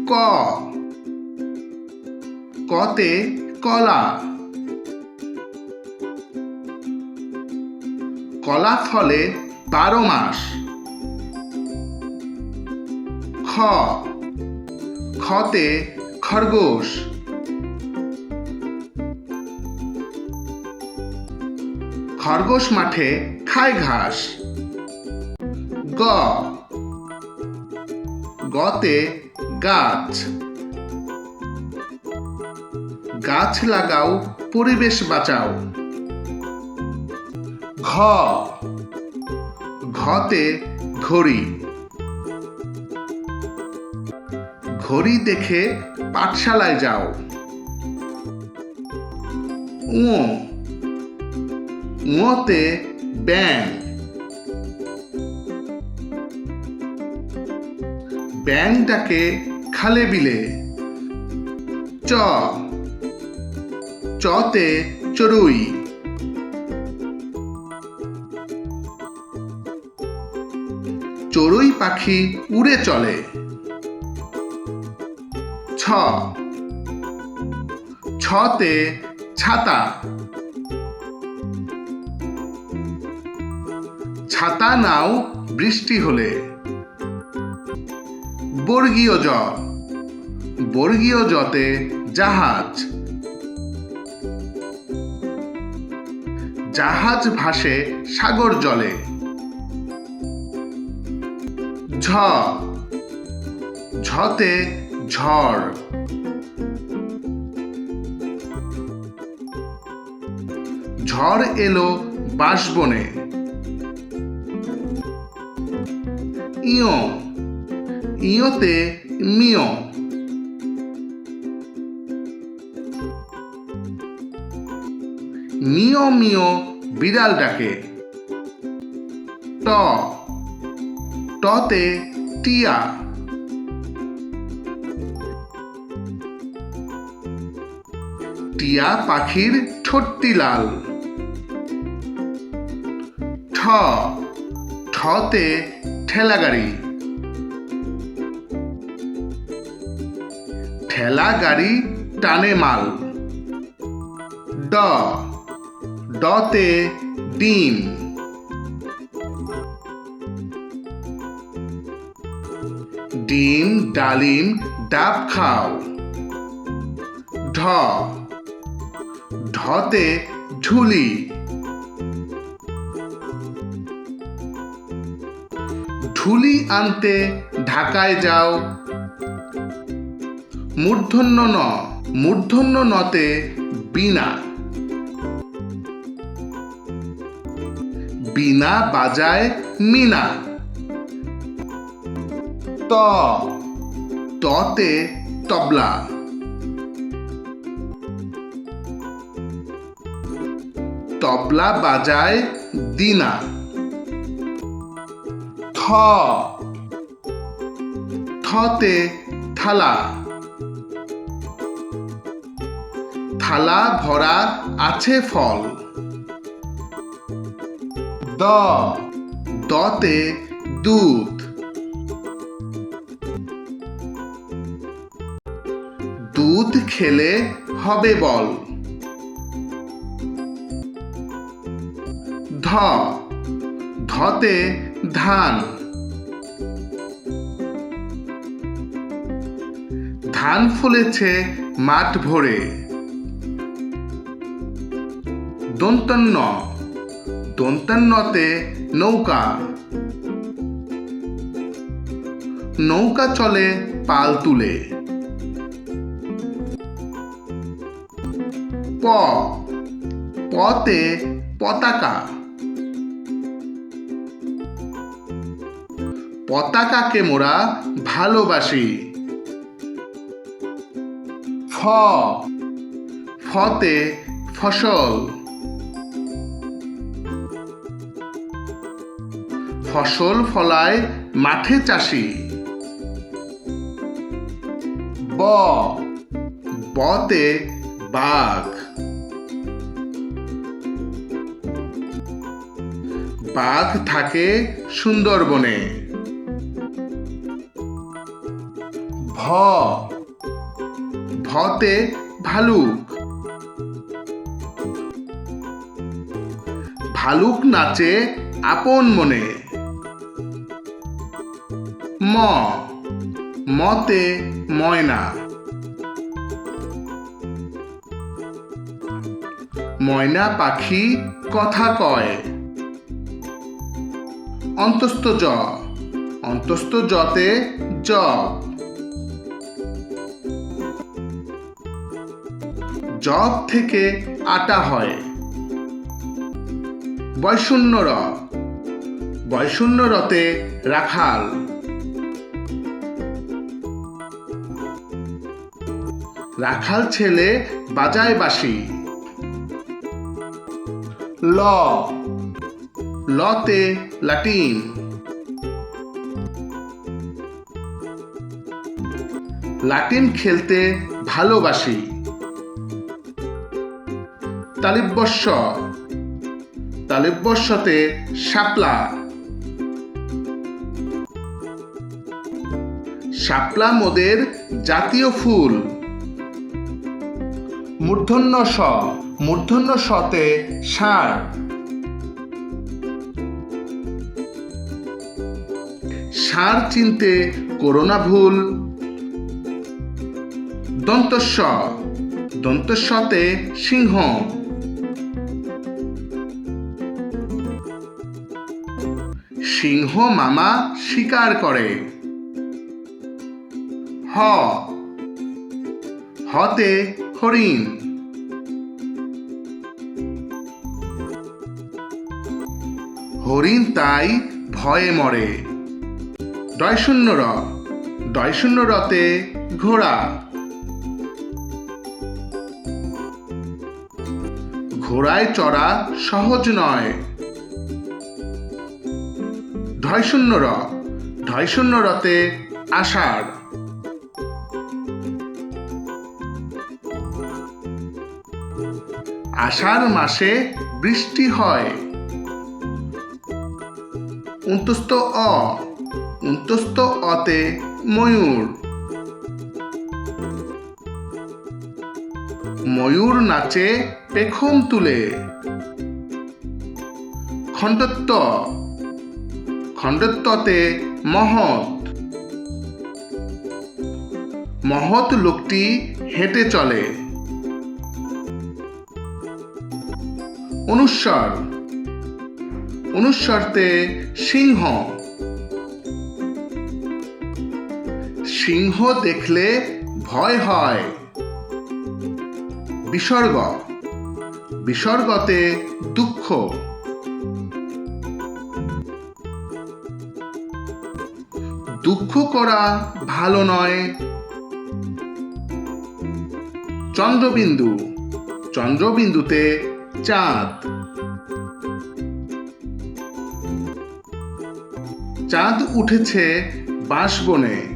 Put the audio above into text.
ক, কতে কলা। কলা ফলে 12 মাস। খ, খতে খরগোশ। খরগোশ মাঠে খায় ঘাস। গ, গতে গাছ। গাছ লাগাও, পরিবেশ বাঁচাও। ঘ, ঘতে ঘড়ি। ঘড়ি দেখে পাঠশালায় যাও। ঙ, ঙতে ব্যাঙ। ব্যাঙ ডাকে খালে বিলে। চ, চতে চড়ুই। চড়ুই পাখি উড়ে চলে। ছ, ছতে ছাতা। ছাতা নাও বৃষ্টি হলে। বর্গীয় জ, বর্গীয় জতে জাহাজ। জাহাজ ভাসে সাগর জলে। ঝ, ঝতে ঝড়। ঝড় এলো বাঁশবনে। ইয়, ইয়তে মিয়। মিয় মিয় বিড়াল ডাকে। ট, টতে টিয়া। টিয়া পাখির ঠোঁটটি লাল। ঠ, ঠতে ঠেলা গাড়ি। ঠেলা গাড়ি টানে মাল। ড, ডতে ডিম। ডিম ডালিম ডাব খাও। ঢ, ঢতে ঢুলি। ঢুলি আনতে ঢাকায় যাও। মূর্ধন্য ন, মূর্ধন্য নতে বীণা। বীণা বাজায় মিনা। ত, ততে তবলা। তবলা বাজায় দিনা। থ, থতে থালা। থালা ভরা আছে ফল। দ, দতে দুধ। দুধ খেলে হবে বল। ধ, ধতে ধান। ধান ফলেছে মাঠ ভরে। দন্ত্যন্ন, দন্ত্যন্নতে নৌকা। নৌকা চলে পাল তুলে। প, পতে পতাকা। পতাকাকে মোরা ভালোবাসি। ফ, ফতে ফসল। ফসল ফলায় মাঠে চাষি। ব, বতে বাঘ। বাঘ থাকে সুন্দরবনে। ভ, ভ ভতে ভালুক। ভালুক নাচে আপন মনে। ম মতে ময়না। ময়না পাখি কথা কয়। অন্তস্থ জ অন্তস্থ জতে জব। জব থেকে আটা হয়। বয়শূন্য র বয়শূন্য রতে রাখাল। রাখাল ছেলে বাজায় বাঁশি। ল লতে লাটিম। লাটিম খেলতে ভালোবাসি। তালিব্যস্য তালিব্যস্যতে শাপলা। শাপলা মোদের জাতীয় ফুল। মূর্ধন্য ষ মূর্ধন্য শতে ষাঁড়। ষাঁড় চিনতে করো না ভুল। দন্তস্ব দন্তস্বতে সিংহ। সিংহ মামা শিকার করে। হ হতে হরিণ। হরিণ তাই ভয়ে মরে। ডয়শূন্য র ডয়শূন্য রতে ঘোড়া। ঘোড়ায় চড়া সহজ নয়। ঢয়শূন্য র ঢয়শূন্য রতে আষাঢ়। আষাঢ় মাসে বৃষ্টি হয়। উন্তস্ত অ উন্তস্ত অতে ময়ূর। ময়ূর নাচে পেখম তুলে। খণ্ডত্ব খণ্ডত্বতে মহৎ। মহৎ লোকটি হেঁটে চলে। অনুস্বর অনুস্বরতে সিংহ। সিংহ দেখলে ভয় হয়। বিসর্গ বিসর্গতে দুঃখ। দুঃখ করা ভালো নয়। চন্দ্রবিন্দু চন্দ্রবিন্দুতে চাঁদ। চাঁদ উঠেছে বাঁশবনে।